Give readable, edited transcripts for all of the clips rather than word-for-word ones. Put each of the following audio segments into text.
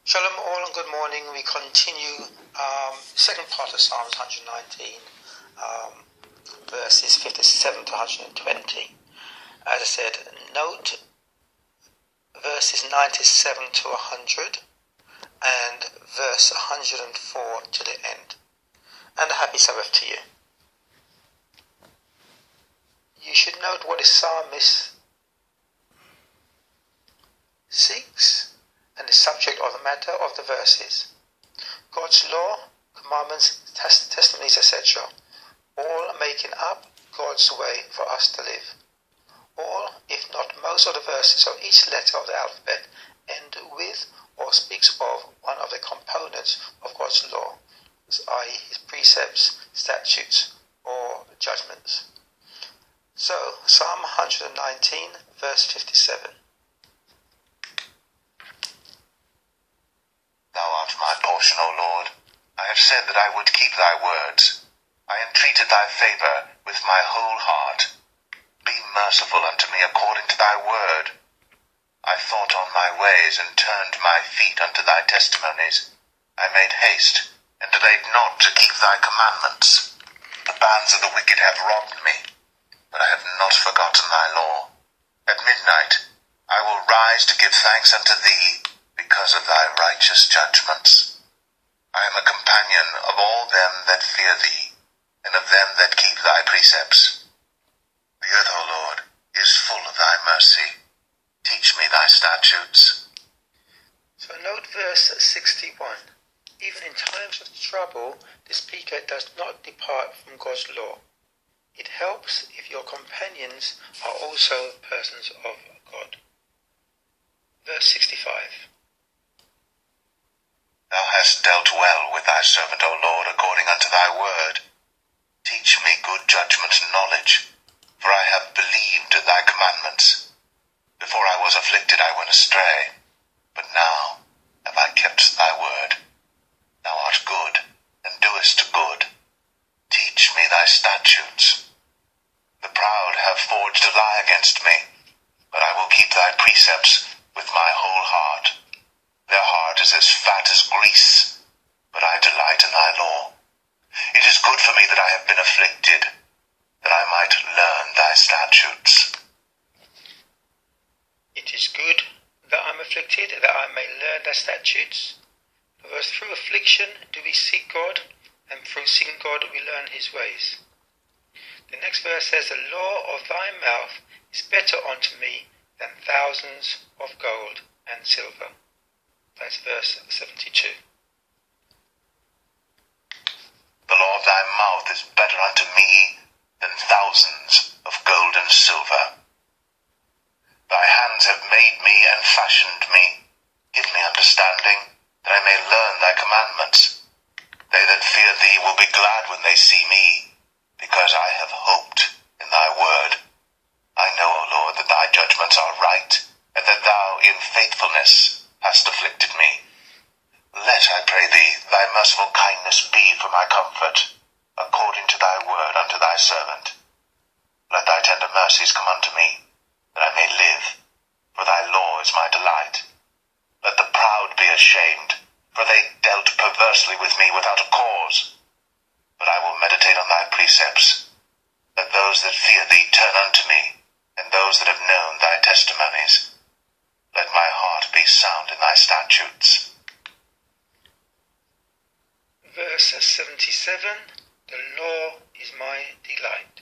Shalom all and good morning. We continue second part of Psalms 119, verses 57 to 120. As I said, note verses 97 to 100 and verse 104 to the end. And a happy Sabbath to you. You should note what the psalmist seeks and the subject of the matter of the verses. God's law, commandments, testimonies, etc. all making up God's way for us to live. All, if not most of the verses of each letter of the alphabet end with or speaks of one of the components of God's law, i.e. his precepts, statutes, or judgments. So, Psalm 119, verse 57. Thou art my portion, O Lord. I have said that I would keep thy words. I entreated thy favour with my whole heart. Be merciful unto me according to thy word. I thought on my ways and turned my feet unto thy testimonies. I made haste and delayed not to keep thy commandments. The bands of the wicked have robbed me, but I have not forgotten thy law. At midnight I will rise to give thanks unto thee, because of thy righteous judgments. I am a companion of all them that fear thee, and of them that keep thy precepts. The earth, O Lord, is full of thy mercy. Teach me thy statutes. So note verse 61. Even in times of trouble, the speaker does not depart from God's law. It helps if your companions are also persons of God. Verse 65. Thou hast dealt well with thy servant, O Lord, according unto thy word. Teach me good judgment and knowledge, for I have believed thy commandments. Before I was afflicted I went astray, but now have I kept thy word. Thou art good, and doest good. Teach me thy statutes. The proud have forged a lie against me, but I will keep thy precepts with my whole heart. Their heart is as fat as grease, but I delight in thy law. It is good for me that I have been afflicted, that I might learn thy statutes. It is good that I am afflicted, that I may learn thy statutes. For through affliction do we seek God, and through seeking God we learn his ways. The next verse says, The law of thy mouth is better unto me than thousands of gold and silver. That's verse 72. The law of thy mouth is better unto me than thousands of gold and silver. Thy hands have made me and fashioned me. Give me understanding, that I may learn thy commandments. They that fear thee will be glad when they see me, because I have hoped in thy word. I know, O Lord, that thy judgments are right, and that thou in faithfulness hast afflicted me. Let, I pray thee, thy merciful kindness be for my comfort, according to thy word unto thy servant. Let thy tender mercies come unto me, that I may live, for thy law is my delight. Let the proud be ashamed, for they dealt perversely with me without a cause. But I will meditate on thy precepts. Let those that fear thee turn unto me, and those that have known thy testimonies. Let my heart be sound in thy statutes. Verse 77, The law is my delight.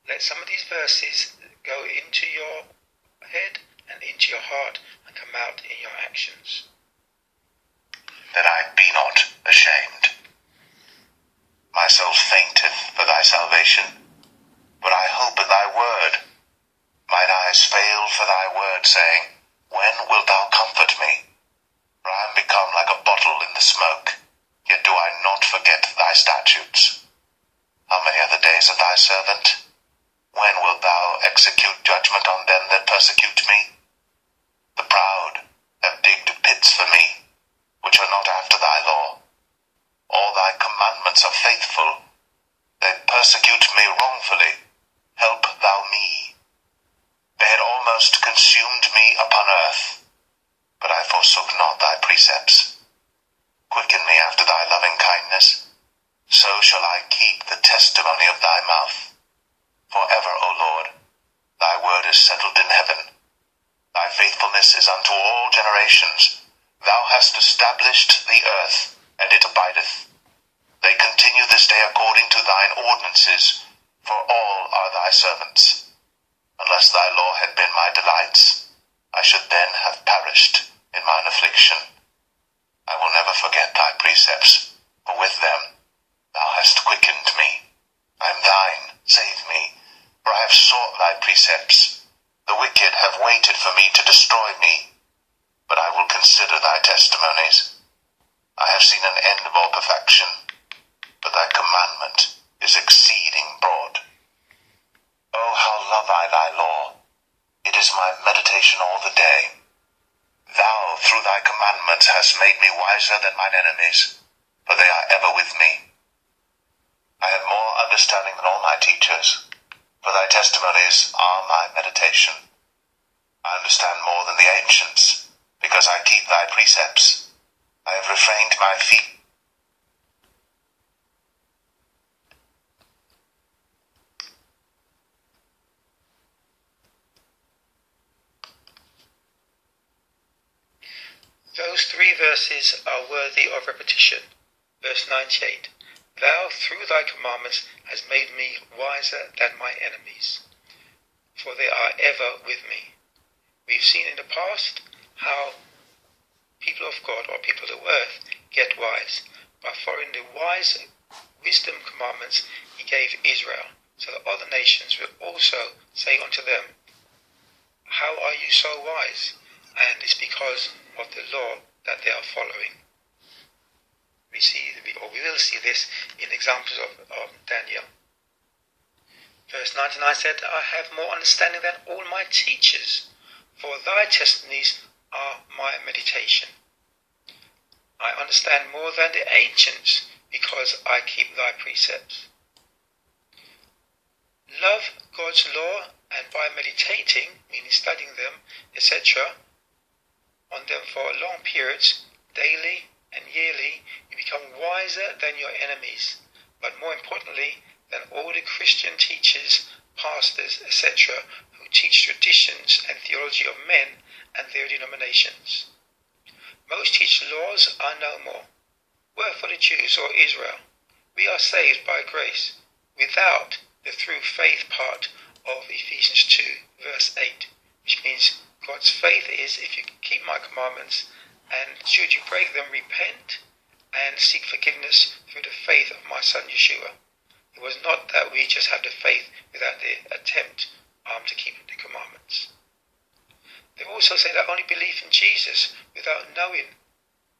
Let some of these verses go into your head and into your heart and come out in your actions. That I be not ashamed. My soul fainteth for thy salvation, but I hope in thy word. Mine eyes fail for thy word, saying, When wilt thou comfort me? For I am become like a bottle in the smoke, yet do I not forget thy statutes. How many are the days of thy servant? When wilt thou execute judgment on them that persecute me? The proud have digged pits for me, which are not after thy law. All thy commandments are faithful. They persecute me wrongfully. Help thou me. They had almost consumed me upon earth. but I forsook not thy precepts. Quicken me after thy loving kindness, so shall I keep the testimony of thy mouth. For ever, O Lord, thy word is settled in heaven. Thy faithfulness is unto all generations. Thou hast established the earth, and it abideth. They continue this day according to thine ordinances, for all are thy servants. Unless thy law had been my delights, I should then have perished in mine affliction. I will never forget thy precepts, for with them thou hast quickened me. I am thine, save me, for I have sought thy precepts. The wicked have waited for me to destroy me, but I will consider thy testimonies. I have seen an end of all perfection, but thy commandment is exceeding broad. Oh, how love I thy law! It is my meditation all the day. Thou, through thy commandments, hast made me wiser than mine enemies, for they are ever with me. I have more understanding than all my teachers, for thy testimonies are my meditation. I understand more than the ancients, because I keep thy precepts. I have refrained my feet. Those 3 verses are worthy of repetition. Verse 98. Thou through thy commandments hast made me wiser than my enemies, for they are ever with me. We've seen in the past how people of God, or people of the earth, get wise by following the wise wisdom commandments he gave Israel, so that other nations will also say unto them, how are you so wise? And it's because of the law that they are following. We will see this in examples of Daniel. Verse 99 said, I have more understanding than all my teachers, for thy testimonies are my meditation. I understand more than the ancients, because I keep thy precepts. Love God's law, and by meditating, meaning studying them, etc., on them for long periods, daily and yearly, you become wiser than your enemies, but more importantly than all the Christian teachers, pastors, etc., who teach traditions and theology of men and their denominations. Most teach laws are no more, were for the Jews or Israel. We are saved by grace, without the through faith part of Ephesians 2, verse 8, which means God's faith is if you keep my commandments, and should you break them, repent and seek forgiveness through the faith of my son Yeshua. It was not that we just have the faith without the attempt to keep the commandments. They also say that only belief in Jesus without knowing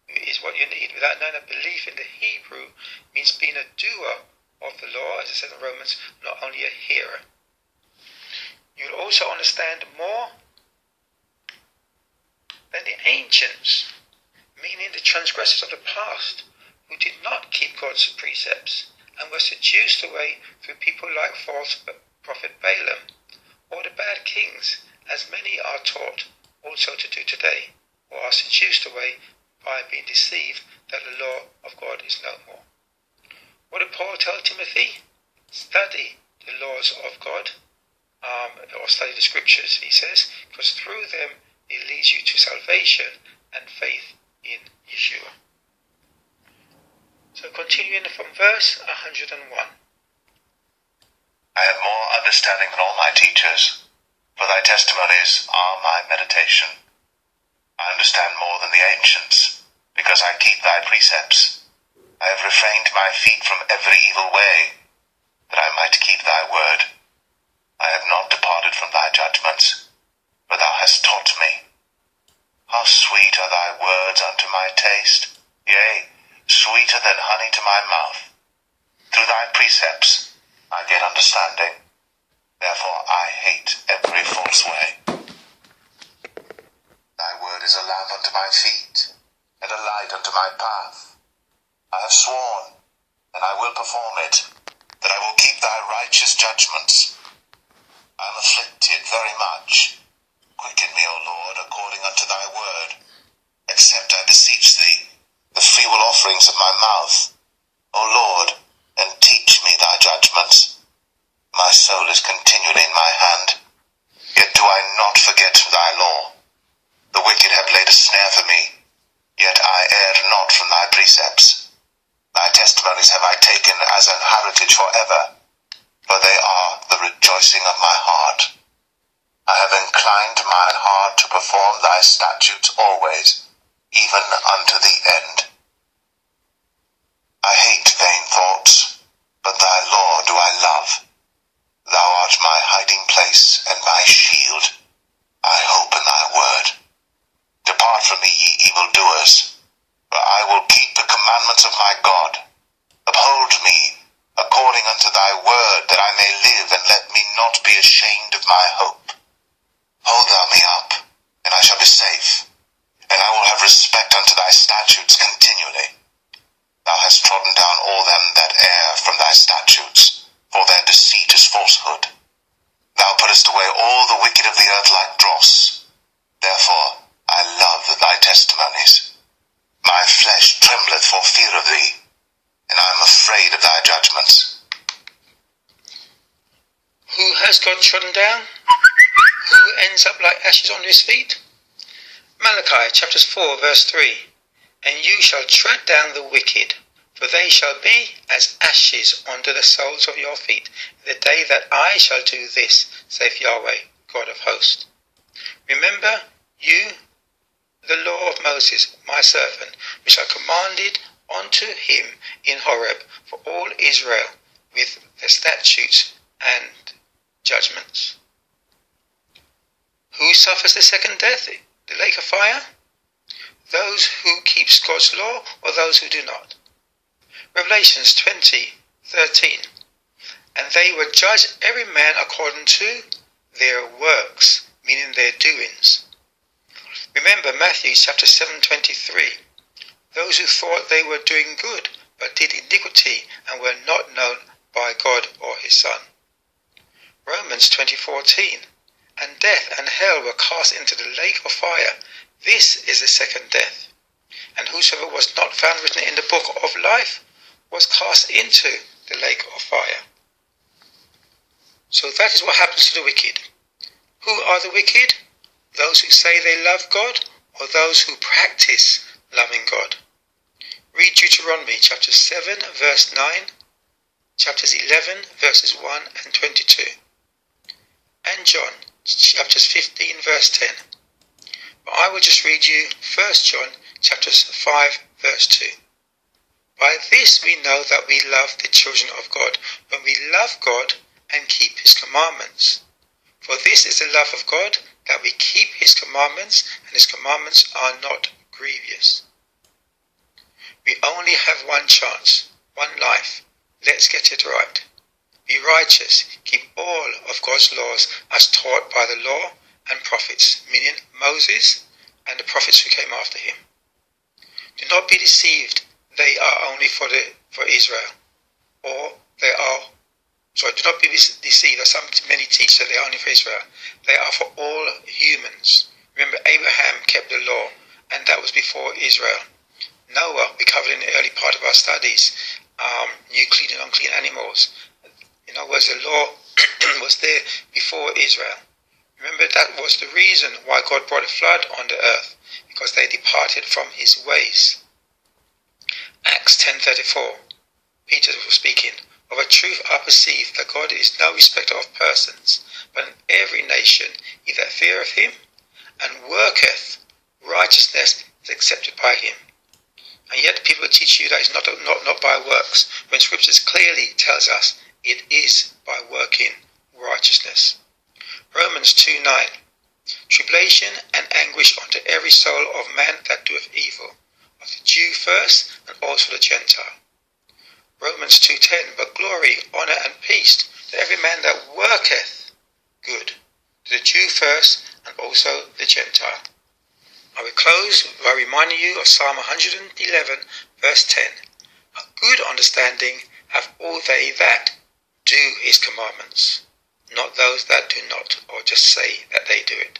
is what you need. Without knowing a belief in the Hebrew means being a doer of the law, as it says in Romans, not only a hearer. You'll also understand more than the ancients, meaning the transgressors of the past, who did not keep God's precepts and were seduced away through people like false prophet Balaam, or the bad kings, as many are taught also to do today, or are seduced away by being deceived that the law of God is no more. What did Paul tell Timothy? Study the laws of God, or study the scriptures, he says, because through them it leads you to salvation and faith in Yeshua. So continuing from verse 101. I have more understanding than all my teachers, for thy testimonies are my meditation. I understand more than the ancients, because I keep thy precepts. I have refrained my feet from every evil way, that I might keep thy word. I have not departed from thy judgments, for thou hast taught me. How sweet are thy words unto my taste, yea, sweeter than honey to my mouth. Through thy precepts I get understanding, therefore I hate every false way. Thy word is a lamp unto my feet, and a light unto my path. I have sworn, and I will perform it, that I will keep thy righteous judgments. I am afflicted very much. Quicken me, O Lord, according unto thy word. offerings of my mouth. O Lord, and teach me thy judgments. My soul is continually in my hand, yet do I not forget thy law. The wicked have laid a snare for me, yet I erred not from thy precepts. Thy testimonies have I taken as an heritage forever, for they are the rejoicing of my heart. I have inclined mine heart to perform thy statutes always, even unto the end. I hate vain thoughts, but thy law do I love. Thou art my hiding place and my shield. I hope in thy word. Depart from me, ye evildoers, for I will keep the commandments of my God. Uphold me according unto thy word, that I may live, and let me not be ashamed of my hope. Hold thou me up, and I shall be safe, and I will have respect unto thy statutes continually. Thou hast trodden down all them that err from thy statutes, for their deceit is falsehood. Thou puttest away all the wicked of the earth like dross. Therefore I love thy testimonies. My flesh trembleth for fear of thee, and I am afraid of thy judgments. Who has God trodden down? Who ends up like ashes under his feet? Malachi chapters 4 verse 3. And you shall tread down the wicked, for they shall be as ashes under the soles of your feet, the day that I shall do this, saith Yahweh, God of hosts. Remember you the law of Moses, my servant, which I commanded unto him in Horeb for all Israel, with the statutes and judgments. Who suffers the second death, the lake of fire? Those who keep God's law, or those who do not? Revelations 20:13. And they will judge every man according to their works, meaning their doings. Remember Matthew chapter 7:23. Those who thought they were doing good, but did iniquity, and were not known by God or his Son. Romans 20:14. And death and hell were cast into the lake of fire. This is the second death. And whosoever was not found written in the book of life was cast into the lake of fire. So that is what happens to the wicked. Who are the wicked? Those who say they love God, or those who practice loving God. Read Deuteronomy chapter 7 verse 9, chapters 11 verses 1 and 22. And John chapters 15 verse 10. But I will just read you 1 John chapters 5 verse 2. By this we know that we love the children of God, when we love God and keep his commandments. For this is the love of God, that we keep his commandments, and his commandments are not grievous. We only have one chance, one life. Let's get it right. Be righteous, keep all of God's laws as taught by the law and prophets, meaning Moses and the prophets who came after him. Do not be deceived, they are only for Israel. Do not be deceived, as many teach that they are only for Israel. They are for all humans. Remember, Abraham kept the law, and that was before Israel. Noah, we covered in the early part of our studies, new clean and unclean animals. In other words, the law was there before Israel. Remember, that was the reason why God brought a flood on the earth, because they departed from his ways. Acts 10:34. Peter was speaking. Of a truth I perceive that God is no respecter of persons, but in every nation he that feareth him and worketh righteousness is accepted by him. And yet people will teach you that it's not by works, when scriptures clearly tells us it is by working righteousness. Romans 2:9. Tribulation and anguish unto every soul of man that doeth evil, of the Jew first, and also the Gentile. Romans 2:10. But glory, honour, and peace to every man that worketh good, to the Jew first, and also the Gentile. I will close by reminding you of Psalm 111 verse 10. A good understanding have all they that do his commandments, not those that do not, or just say that they do it.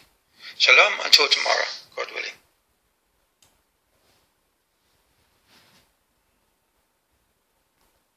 Shalom until tomorrow, God willing.